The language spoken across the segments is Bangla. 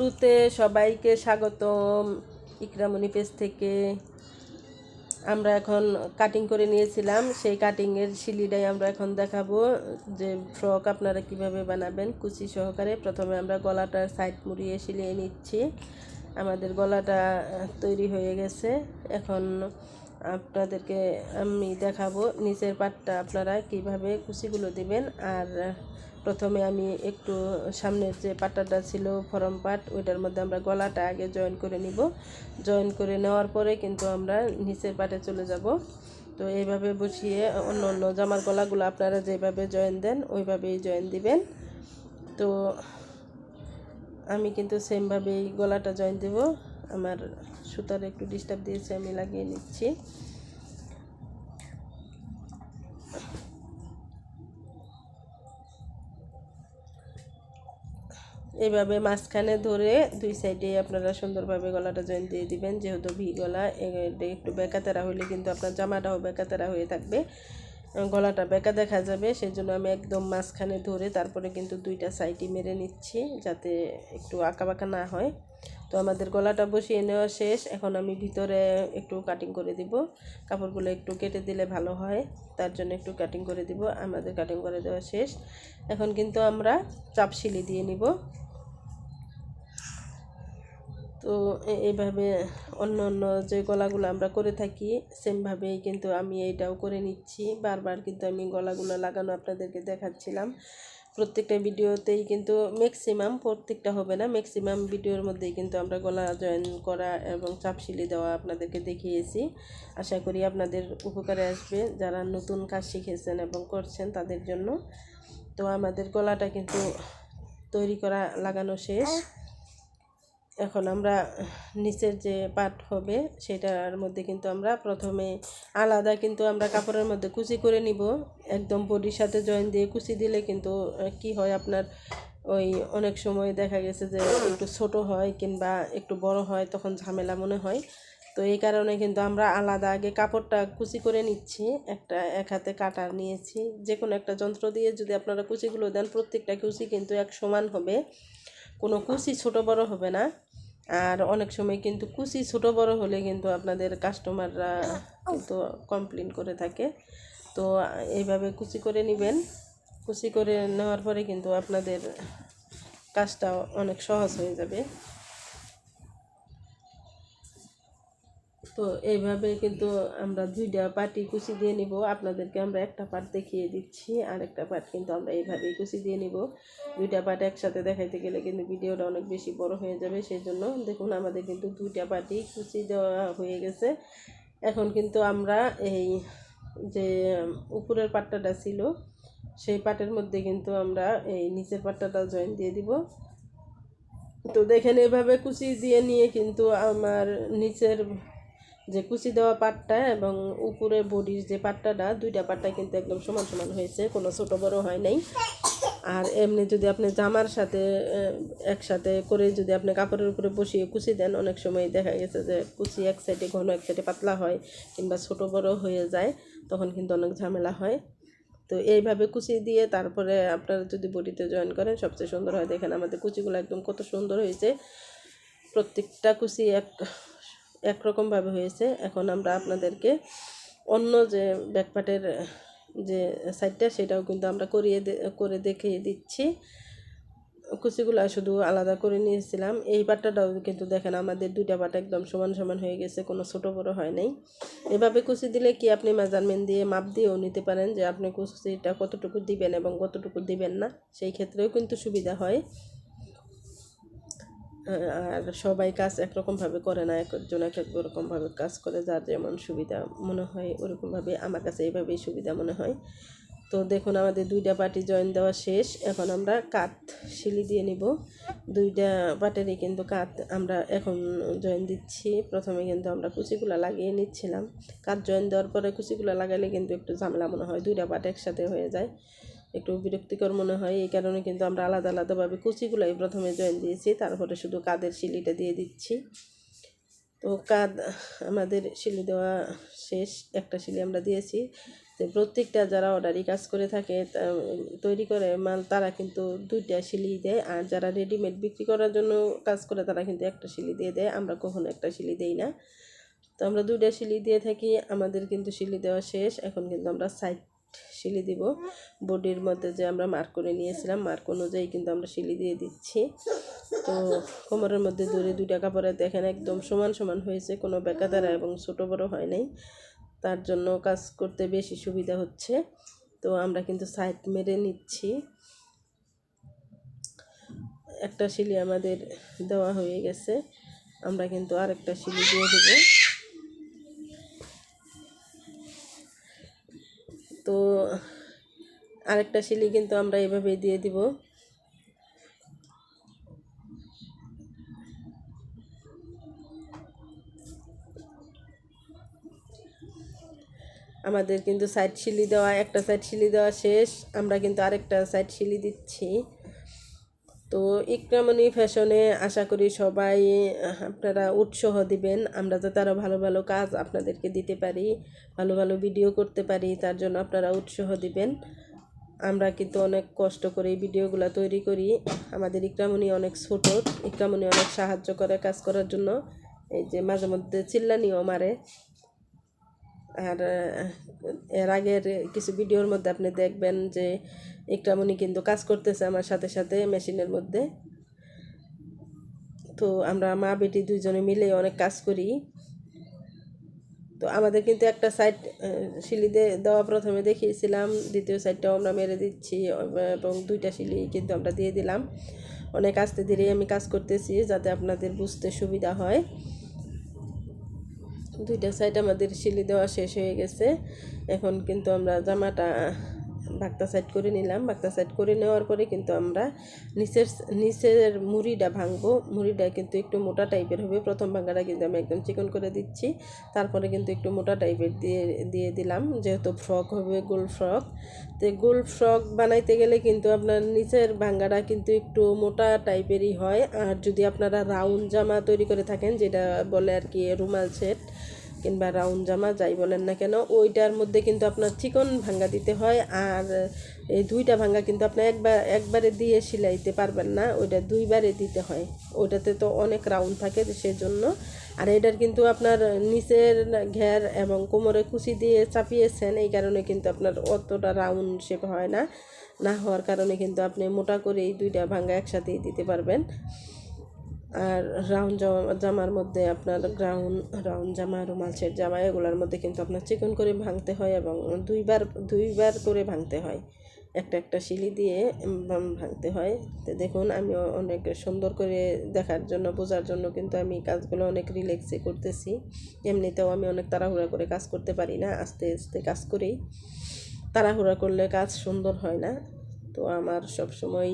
টুতে সবাইকে স্বাগতম। ইকরামণি পেজ থেকে আমরা এখন কাটিং করে নিয়েছিলাম, সেই কাটিংয়ের শিলিটাই আমরা এখন দেখাবো যে ফ্রক আপনারা কিভাবে বানাবেন কুচি সহকারে। প্রথমে আমরা গলাটার সাইড মুড়িয়ে শিলিয়ে নিচ্ছি। আমাদের গলাটা তৈরি হয়ে গেছে। এখন আপনাদেরকে আমি দেখাবো নিচের পাটটা আপনারা কিভাবে কুচিগুলো দিবেন। আর প্রথমে আমি একটু সামনের যে পাটটা ছিল ফরম পাট, ওইটার মধ্যে আমরা গলাটা আগে জয়েন করে নিব। জয়েন করে নেওয়ার পরে কিন্তু আমরা নিচের পাটে চলে যাব। তো এইভাবে বসিয়ে অন্য অন্য জামার গলাগুলো আপনারা যেভাবে জয়েন দেন ওইভাবেই জয়েন দিবেন। তো আমি কিন্তু সেমভাবেই গলাটা জয়েন দেব। আমার সুতার একটু ডিস্টার্ব দিয়েছে, আমি লাগিয়ে নিচ্ছি। এইভাবে মাঝখানে ধরে দুই সাইডে আপনারা সুন্দরভাবে গলাটা জয়েন দিয়ে দিবেন। যেহেতু ভি গলা, একটু বেঁকাতেরা হলে কিন্তু আপনার জামাটাও বেঁকাতেরা হয়ে থাকবে, গলাটা বেঁকা দেখা যাবে। সেই জন্য আমি একদম মাঝখানে ধরে তারপরে কিন্তু দুইটা সাইডই মেরে নিচ্ছি যাতে একটু আঁকা বাঁকা না হয়। তো আমাদের গলাটা বসিয়ে নেওয়া শেষ। এখন আমি ভিতরে একটু কাটিং করে দিব। কাপড়গুলো একটু কেটে দিলে ভালো হয়, তার জন্য একটু কাটিং করে দিব। আমাদের কাটিং করে দেওয়া শেষ। এখন কিন্তু আমরা চাপ সিলি দিয়ে নিব। তো এইভাবে অন্য অন্য যে গলাগুলো আমরা করে থাকি সেমভাবেই কিন্তু আমি এইটাও করে নিচ্ছি। বারবার কিন্তু আমি গলাগুলো লাগানো আপনাদেরকে দেখাচ্ছিলাম। প্রত্যেকটা ভিডিওতেই কিন্তু ম্যাক্সিমাম, প্রত্যেকটা হবে না, ম্যাক্সিমাম ভিডিওর মধ্যেই কিন্তু আমরা গলা জয়েন করা এবং চাপশিলি দেওয়া আপনাদেরকে দেখিয়েছি। আশা করি আপনাদের উপকারে আসবে যারা নতুন কাজ শিখেছেন এবং করছেন তাদের জন্য। তো আমাদের গলাটা কিন্তু তৈরি করা লাগানো শেষ। এখন আমরা নিচের যে পাট হবে সেটার মধ্যে কিন্তু আমরা প্রথমে আলাদা কিন্তু আমরা কাপড়ের মধ্যে কুচি করে নিব। একদম বডির সাথে জয়েন দিয়ে কুচি দিলে কিন্তু কি হয় আপনার ওই অনেক সময় দেখা গেছে যে একটু ছোট হয় কিংবা একটু বড় হয়, তখন ঝামেলা মনে হয়। তো এই কারণে কিন্তু আমরা আলাদা আগে কাপড়টা কুচি করে নিচ্ছি। এক হাতে কাটার নিয়েছি। যে কোনো একটা যন্ত্র দিয়ে যদি আপনারা কুচিগুলো দেন প্রত্যেকটা কুচি কিন্তু এক সমান হবে, কোনো কুচি ছোট বড় হবে না। আর অনেক সময় কিন্তু কুচি ছোট বড় হলে কিন্তু আপনাদের কাস্টমাররা কিন্তু কমপ্লেন করে থাকে। তো এইভাবে কুচি করে নেবেন। কুচি করে নেওয়ার পরে কিন্তু আপনাদের কাজটা অনেক সহজ হয়ে যাবে। তো এইভাবে কিন্তু আমরা দুইটা পার্টি কুচি দিয়ে নিব। আপনাদেরকে আমরা একটা পার্ট দেখিয়ে দিচ্ছি, আর একটা পার্ট কিন্তু আমরা এইভাবেই কুচি দিয়ে নিব। দুইটা পার্ট একসাথে দেখাইতে গেলে কিন্তু ভিডিওটা অনেক বেশি বড় হয়ে যাবে। সেই জন্য দেখুন আমাদের কিন্তু দুইটা পার্টি কুচি দেওয়া হয়ে গেছে। এখন কিন্তু আমরা এই যে উপরের পাট্টাটা ছিল সেই পাটের মধ্যে কিন্তু আমরা এই নিচের পাট্টাটা জয়েন দিয়ে দিব। তো দেখেন এভাবে কুচি দিয়ে নিয়ে কিন্তু আমার নিচের যে কুচি দেওয়া পাটটা এবং উপরে বডির যে পাট্টাটা, দুইটা পাট্টা কিন্তু একদম সমান সমান হয়েছে, কোনো ছোটো বড়ো হয় নাই। আর এমনি যদি আপনি জামার সাথে একসাথে করে যদি আপনি কাপড়ের উপরে বসিয়ে কুচি দেন, অনেক সময় দেখা গেছে যে কুচি এক সাইডে ঘন এক সাইডে পাতলা হয় কিংবা ছোটো বড় হয়ে যায়, তখন কিন্তু অনেক ঝামেলা হয়। তো এইভাবে কুচি দিয়ে তারপরে আপনারা যদি বডিতে জয়েন করেন সবচেয়ে সুন্দর হয়। দেখেন আমাদের কুচিগুলো একদম কত সুন্দর হয়েছে, প্রত্যেকটা কুচি একরকমভাবে হয়েছে। এখন আমরা আপনাদেরকে অন্য যে ব্যাকপার্টের যে সাইডটা সেটাও কিন্তু আমরা করে দেখিয়ে দিচ্ছি। কুচিগুলো শুধু আলাদা করে নিয়েছিলাম। এই পাটটাটাও কিন্তু দেখেন আমাদের দুইটা পাট একদম সমান সমান হয়ে গেছে, কোনো ছোটো বড়ো হয় নাই। এভাবে কুচি দিলে কি আপনি মেজারমেন্ট দিয়ে মাপ দিয়েও নিতে পারেন যে আপনি কুচিটা কতটুকু দিবেন এবং কতটুকু দিবেন না, সেই ক্ষেত্রেও কিন্তু সুবিধা হয়। আর সবাই কাজ একরকমভাবে করে না, একজন এক রকমভাবে কাজ করে, যার যেমন সুবিধা মনে হয় ওরকমভাবে। আমার কাছে এইভাবেই সুবিধা মনে হয়। তো দেখুন আমাদের দুইটা পাটি জয়েন দেওয়া শেষ। এখন আমরা কাট শিলি দিয়ে নিব। দুইটা পাটেরই কিন্তু কাট আমরা এখন জয়েন দিচ্ছি। প্রথমে কিন্তু আমরা কুচিগুলো লাগিয়ে নিচ্ছিলাম। কাট জয়েন দেওয়ার পরে কুচিগুলো লাগালে কিন্তু একটু ঝামেলা মনে হয়, দুইটা পাট একসাথে হয়ে যায়, একটু বিরক্তিকর মনে হয়। এই কারণে কিন্তু আমরা আলাদা আলাদাভাবে কুচিগুলাই প্রথমে জয়েন দিয়েছি, তারপরে শুধু কাদের শিলিটা দিয়ে দিচ্ছি। তো কাঁধ আমাদের শিলি দেওয়া শেষ, একটা শিলি আমরা দিয়েছি। তো প্রত্যেকটা যারা অর্ডারি কাজ করে থাকে তৈরি করে মাল তারা কিন্তু 2টা সিলি দেয়, আর যারা রেডিমেড বিক্রি করার জন্য কাজ করে তারা কিন্তু একটা সিলি দিয়ে দেয়। আমরা কখনো একটা সিলি দেই না, তো আমরা 2টা সিলি দিয়ে থাকি। আমাদের কিন্তু সিলি দেওয়া শেষ, এখন কিন্তু আমরা সাইড সিলি দিব। বডির মধ্যে যে আমরা মার্ক করে নিয়েছিলাম মার্ক অনুযায়ী কিন্তু আমরা সিলি দিয়ে দিচ্ছি। তো কোমরের মধ্যে ধরে 2টা কাপড়ে দেখেন একদম সমান সমান হয়েছে, কোনো বেকাদারা এবং ছোটো বড়ো হয় নাই, তার জন্য কাজ করতে বেশি সুবিধা হচ্ছে। তো আমরা কিন্তু সাইড মেরে নিচ্ছি। একটা সিলি আমাদের দেওয়া হয়ে গেছে, আমরা কিন্তু আরেকটা সিলি দিয়ে দেব। তো আরেকটা সিলি কিন্তু আমরা এভাবে দিয়ে দিব। আমাদের কিন্তু সাইড সিলি দেওয়া, একটা সাইড সিলি দেওয়া শেষ, আমরা কিন্তু আরেকটা সাইড সিলি দিচ্ছি। তো ইকরামণি ফ্যাশনে আশা করি সবাই আপনারা উৎসাহ দিবেন, আমরা যাতে আরও ভালো ভালো কাজ আপনাদেরকে দিতে পারি, ভালো ভালো ভিডিও করতে পারি, তার জন্য আপনারা উৎসাহ দিবেন। আমরা কিন্তু অনেক কষ্ট করে এই ভিডিওগুলো তৈরি করি। আমাদের ইকরামণি অনেক ছোট, ইকরামণি অনেক সাহায্য করে কাজ করার জন্য। এই যে মাঝে মধ্যে চিল্লানিও মারে। আর এর আগের কিছু ভিডিওর মধ্যে আপনি দেখবেন যে ইকরামণি কিন্তু কাজ করতেছে আমার সাথে সাথে মেশিনের মধ্যে। তো আমরা মা বেটি দুইজনে মিলে অনেক কাজ করি। তো আমাদের কিন্তু একটা সাইড সিলি দেওয়া প্রথমে দেখিয়েছিলাম, দ্বিতীয় সাইডটাও আমরা মেরে দিচ্ছি এবং 2টা সিলি কিন্তু আমরা দিয়ে দিলাম। অনেক আস্তে ধীরে আমি কাজ করতেছি যাতে আপনাদের বুঝতে সুবিধা হয়। 2টা সাইড আমাদের সিলি দেওয়া শেষ হয়ে গেছে, এখন কিন্তু আমরা জামাটা বাক্তা সাইড করে নিলাম। বাক্তা সাইড করে নেওয়ার পরে কিন্তু আমরা নিচের মুড়িটা ভাঙবো। মুড়িটা কিন্তু একটু মোটা টাইপের হবে, প্রথম ভাঙাটা কিন্তু আমি একদম চিকন করে দিচ্ছি, তারপরে কিন্তু একটু মোটা টাইপের দিয়ে দিলাম, যেহেতু ফ্রক হবে গোল ফ্রক। তো গোল ফ্রক বানাইতে গেলে কিন্তু আপনার নিচের ভাঙাটা কিন্তু একটু মোটা টাইপেরই হয়। আর যদি আপনারা রাউন্ড জামা তৈরি করে থাকেন, যেটা বলে আর কি রুমাল সেট কিংবা রাউন্ড জামা যাই বলেন না কেন, ওইটার মধ্যে কিন্তু আপনার চিকন ভাঙ্গা দিতে হয়। আর এই 2টা ভাঙ্গা কিন্তু আপনি একবারে দিয়ে সিলাইতে পারবেন না, ওইটা 2বারে দিতে হয়, ওইটাতে তো অনেক রাউন্ড থাকে সেজন্য। আর এটার কিন্তু আপনার নিচের ঘের এবং কোমরে কুচি দিয়ে চাপিয়েছেন, এই কারণে কিন্তু আপনার অতটা রাউন্ড শেপ হয় না, না হওয়ার কারণে কিন্তু আপনি মোটা করে এই 2টা ভাঙ্গা একসাথেই দিতে পারবেন। আর রাউন্ড জামার মধ্যে আপনার রাউন্ড জামা, রুমাল সেট জামা, এগুলোর মধ্যে কিন্তু আপনার চিকন করে ভাঙতে হয় এবং দুইবার করে ভাঙতে হয়, একটা সিলি দিয়ে ভাঙতে হয়। তো দেখুন আমি অনেক সুন্দর করে দেখার জন্য, বোঝার জন্য কিন্তু আমি কাজগুলো অনেক রিল্যাক্সে করতেছি। এমনিতেও আমি অনেক তাড়াহুড়া করে কাজ করতে পারি না, আস্তে আস্তে কাজ করেই, তাড়াহুড়া করলে কাজ সুন্দর হয় না। তো আমার সবসময়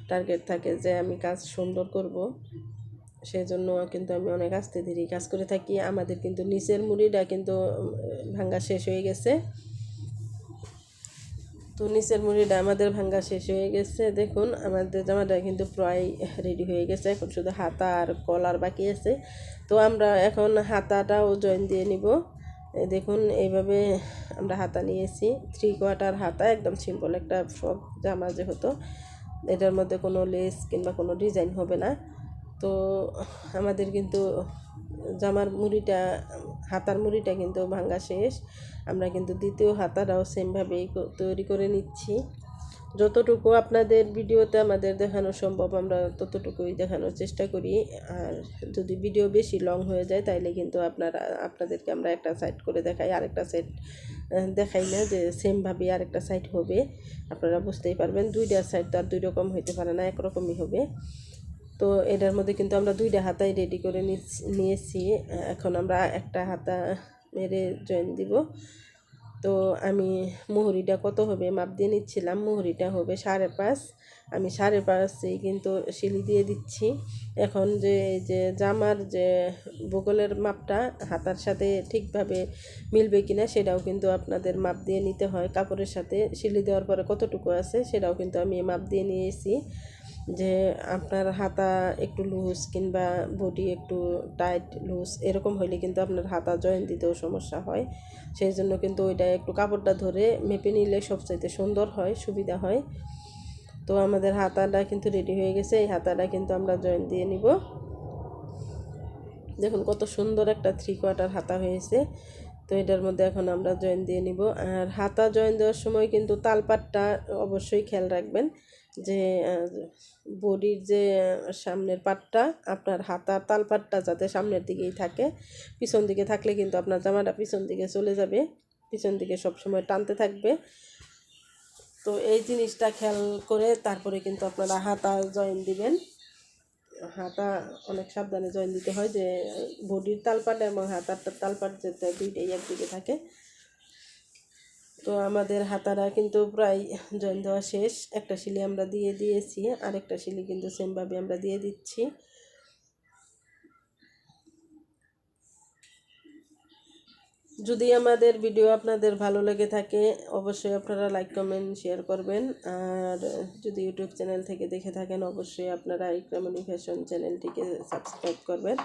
টার্গেট থাকে যে আমি কাজ সুন্দর করব, সেজন্য কিন্তু আমি অনেক আস্তে ধীরে কাজ করে থাকি। আমাদের কিন্তু নিচের মুড়িটা কিন্তু ভাঙ্গা শেষ হয়ে গেছে। তো নিচের মুড়িটা আমাদের ভাঙ্গা শেষ হয়ে গেছে। দেখুন আমাদের জামাটা কিন্তু প্রায় রেডি হয়ে গেছে, এখন শুধু হাতা আর কলার বাকি আছে। তো আমরা এখন হাতাটাও জয়েন দিয়ে নিব। দেখুন এইভাবে আমরা হাতা নিয়েছি, 3/4 হাতা, একদম সিম্পল একটা ফ্রক জামা যেহেতু, এটার মধ্যে কোনো লেস কিংবা কোনো ডিজাইন হবে না। তো আমাদের কিন্তু জামার মুড়িটা, হাতার মুড়িটা কিন্তু ভাঙ্গা শেষ। আমরা কিন্তু দ্বিতীয় হাতাটাও সেমভাবেই তৈরি করে নিচ্ছি। যতটুকু আপনাদের ভিডিওতে আমাদের দেখানো সম্ভব আমরা ততটুকুই দেখানোর চেষ্টা করি। আর যদি ভিডিও বেশি লং হয়ে যায় তাইলে কিন্তু আপনাদেরকে আমরা একটা সাইড করে দেখাই, আরেকটা সাইড দেখাই না যে সেমভাবে আরেকটা সাইড হবে, আপনারা বুঝতেই পারবেন। 2টা সাইড তো আর 2 রকম হইতে পারে না, একরকমই হবে। তো এটার মধ্যে কিন্তু আমরা 2টা হাতাই রেডি করে নিয়েছি, এখন আমরা একটা হাতা মেরে জয়েন দিব। তো আমি মুহুরিটা কত হবে মাপ দিয়ে নিচ্ছিলাম, মুহুরিটা হবে 5.5, আমি 5.5 কিন্তু সিলি দিয়ে দিচ্ছি। এখন যে জামার যে বগলের মাপটা হাতার সাথে ঠিকভাবে মিলবে কিনা সেটাও কিন্তু আপনাদের মাপ দিয়ে নিতে হয়, কাপড়ের সাথে সিলি দেওয়ার পরে কতটুকু আছে সেটাও কিন্তু আমি মাপ দিয়ে নিয়েছি। যে আপনার হাতা একটু লুজ কিংবা বডি একটু টাইট লুজ এরকম হইলে কিন্তু আপনার হাতা জয়েন দিতেও সমস্যা হয়। সেই জন্য কিন্তু ওইটা একটু কাপড়টা ধরে মেপে নিলে সবচাইতে সুন্দর হয়, সুবিধা হয়। তো আমাদের হাতাটা কিন্তু রেডি হয়ে গেছে, এই হাতাটা কিন্তু আমরা জয়েন দিয়ে নিব। দেখুন কত সুন্দর একটা 3/4 হাতা হয়েছে। তো এটার মধ্যে এখন আমরা জয়েন দিয়ে নিব। আর হাতা জয়েন দেওয়ার সময় কিন্তু তালপাটটা অবশ্যই খেয়াল রাখবেন যে বডির যে সামনের পাটটা আপনার হাতার তালপাটটা যাতে সামনের দিকেই থাকে, পিছন দিকে থাকলে কিন্তু আপনার জামাটা পিছন দিকে চলে যাবে, পিছন দিকে সবসময় টানতে থাকবে। তো এই জিনিসটা খেয়াল করে তারপরে কিন্তু আপনারা হাতা জয়েন দিবেন। হাতা অনেক সাবধানে জয়েন দিতে হয় যে বডির তালপাট এবং হাতার তালপাট যাতে দুইটাই একদিকে থাকে। তো আমাদের হাতারা কিন্তু প্রায় জয়েন দেওয়া শেষ। একটা সিলি আমরা দিয়ে দিয়েছি, আরেকটা সিলি কিন্তু সেমভাবে আমরা দিয়ে দিচ্ছি। যদি আমাদের ভিডিও আপনাদের ভালো লেগে থাকে অবশ্যই আপনারা লাইক কমেন্ট শেয়ার করবেন। আর যদি ইউটিউব চ্যানেল থেকে দেখে থাকেন অবশ্যই আপনারা ইকরামণি ফ্যাশন চ্যানেলটিকে সাবস্ক্রাইব করবেন।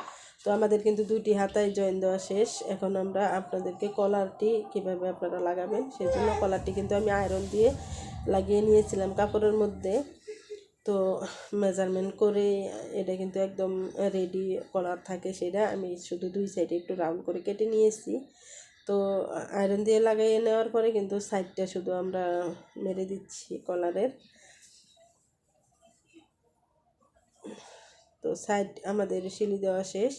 তো আমাদের কিন্তু দুইটি হাতায় জয়েন দেওয়া শেষ। এখন আমরা আপনাদেরকে কলারটি কিভাবে আপনারা লাগাবেন সেই জন্য কলারটি কিন্তু আমি আয়রন দিয়ে লাগিয়ে নিয়েছিলাম কাপড়ের মধ্যে। তো মেজারমেন্ট করে এটা কিন্তু একদম রেডি কলার থাকে, সেটা আমি শুধু দুই সাইডে একটু রাউন্ড করে কেটে নিয়েছি। তো আয়রন দিয়ে লাগিয়ে নেওয়ার পরে কিন্তু সাইডটা শুধু আমরা মেরে দিচ্ছি কলারের। তো সাইড আমাদের সিলি দেওয়া শেষ।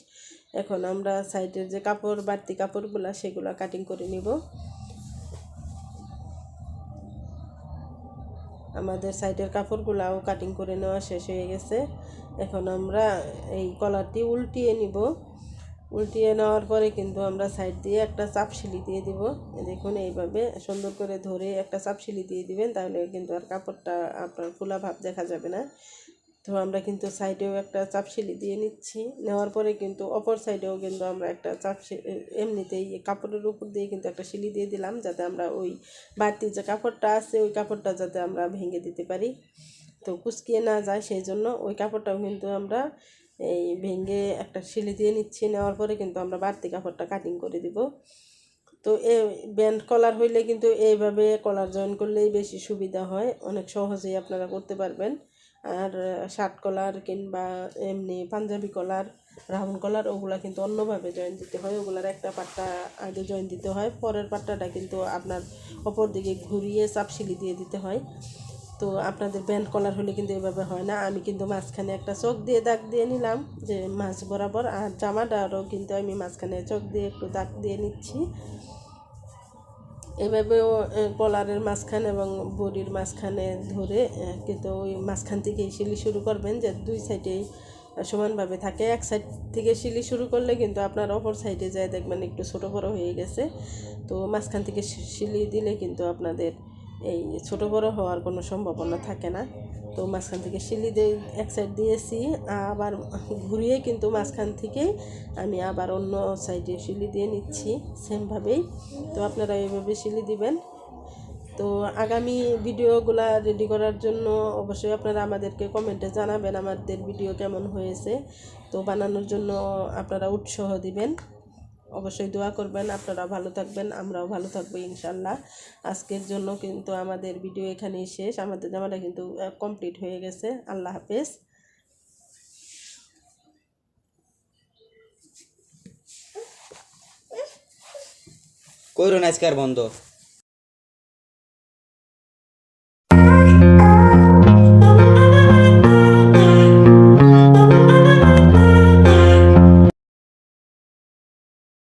এখন আমরা সাইডের যে কাপড় বাড়তি কাপড়গুলো সেগুলো কাটিং করে নিব। আমাদের সাইডের কাপড়গুলাও কাটিং করে নেওয়া শেষ হয়ে গেছে। এখন আমরা এই কলারটি উল্টিয়ে নিব। উল্টিয়ে নেওয়ার পরে কিন্তু আমরা সাইড দিয়ে একটা চাপ সিলি দিয়ে দিব। দেখুন এইভাবে সুন্দর করে ধরে একটা চাপ সিলি দিয়ে দিবেন, তাহলে কিন্তু আর কাপড়টা আপনার খোলা ভাব দেখা যাবে না। তো আমরা কিন্তু সাইডেও একটা চাপ সিলি দিয়ে নিচ্ছি। নেওয়ার পরে কিন্তু অপর সাইডেও কিন্তু আমরা একটা চাপ এমনিতেই কাপড়ের উপর দিয়ে কিন্তু একটা সিলি দিয়ে দিলাম, যাতে আমরা ওই বাড়তি যে কাপড়টা আছে ওই কাপড়টা যাতে আমরা ভেঙে দিতে পারি, তো কুচকিয়ে না যায় সেই জন্য ওই কাপড়টাও কিন্তু আমরা এই ভেঙে একটা সিলি দিয়ে নিচ্ছি। নেওয়ার পরে কিন্তু আমরা বাড়তি কাপড়টা কাটিং করে দিব। তো এ ব্যান্ড কলার হইলে কিন্তু এইভাবে কলার জয়েন করলেই বেশি সুবিধা হয়, অনেক সহজেই আপনারা করতে পারবেন। আর শার্ট কলার কিংবা এমনি পাঞ্জাবি কলার, রাউন্ড কলার ওগুলা কিন্তু অন্যভাবে জয়েন দিতে হয়। ওগুলার একটা পাট্টা আগে জয়েন দিতে হয়, পরের পাট্টাটা কিন্তু আপনার অপর দিকে ঘুরিয়ে চাপ সিলি দিয়ে দিতে হয়। তো আপনাদের ব্যান্ড কলার হলে কিন্তু এভাবে হয় না। আমি কিন্তু মাঝখানে একটা চোখ দিয়ে দাগ দিয়ে নিলাম যে মাঝ বরাবর, আর জামাটারও কিন্তু আমি মাঝখানে চোখ দিয়ে একটু দাগ দিয়ে নিচ্ছি। এভাবেও কলারের মাঝখানে এবং বডির মাঝখানে ধরে কিন্তু ওই মাঝখান থেকেই সিলি শুরু করবেন, যে দুই সাইডেই সমানভাবে থাকে। এক সাইড থেকে সিলি শুরু করলে কিন্তু আপনার অপর সাইডে যায় দেখবেন একটু ছোটো বড়ো হয়ে গেছে। তো মাঝখান থেকে সিলি দিলে কিন্তু আপনাদের এই ছোটো বড়ো হওয়ার কোনো সম্ভাবনা থাকে না। তো মাঝখান থেকে সিলি দিয়ে এক সাইড দিয়েছি, আবার ঘুরিয়ে কিন্তু মাঝখান থেকেই আমি আবার অন্য সাইডে সিলি দিয়ে নিচ্ছি সেমভাবেই। তো আপনারা এইভাবে সিলি দিবেন। তো আগামী ভিডিওগুলা রেডি করার জন্য অবশ্যই আপনারা আমাদেরকে কমেন্টে জানাবেন আমাদের ভিডিও কেমন হয়েছে। তো বানানোর জন্য আপনারা উৎসাহ দিবেন, অবশ্যই দোয়া করবেন। আপনারা ভালো থাকবেন, আমরাও ভালো থাকবো ইনশাল্লাহ। আজকের জন্য কিন্তু আমাদের ভিডিও এখানেই শেষ। আমাদের জামাটা কিন্তু কমপ্লিট হয়ে গেছে। আল্লাহ হাফেজ। কইরো না আজকে আর বন্ধ।